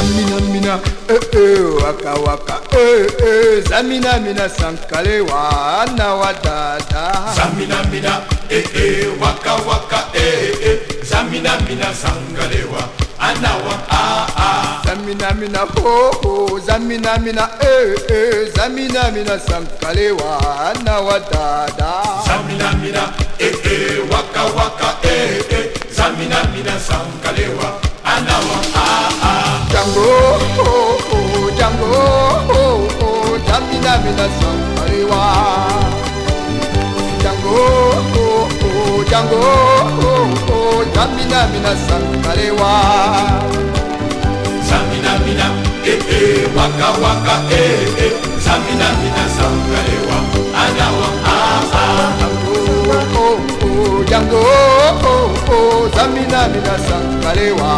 zamina mina waka waka zamina mina sankalewa na wadada zamina mina waka waka zamina mina sankalewa anawa zamina mina ho zamina mina zamina mina sankalewa na wadada zamina mina waka waka zamina mina sankalewa anawa Django Django zamina mina sankalewa Django Django zamina mina sankalewa zamina mina waka waka zamina mina sankalewa anawa Django zamina mina sankalewa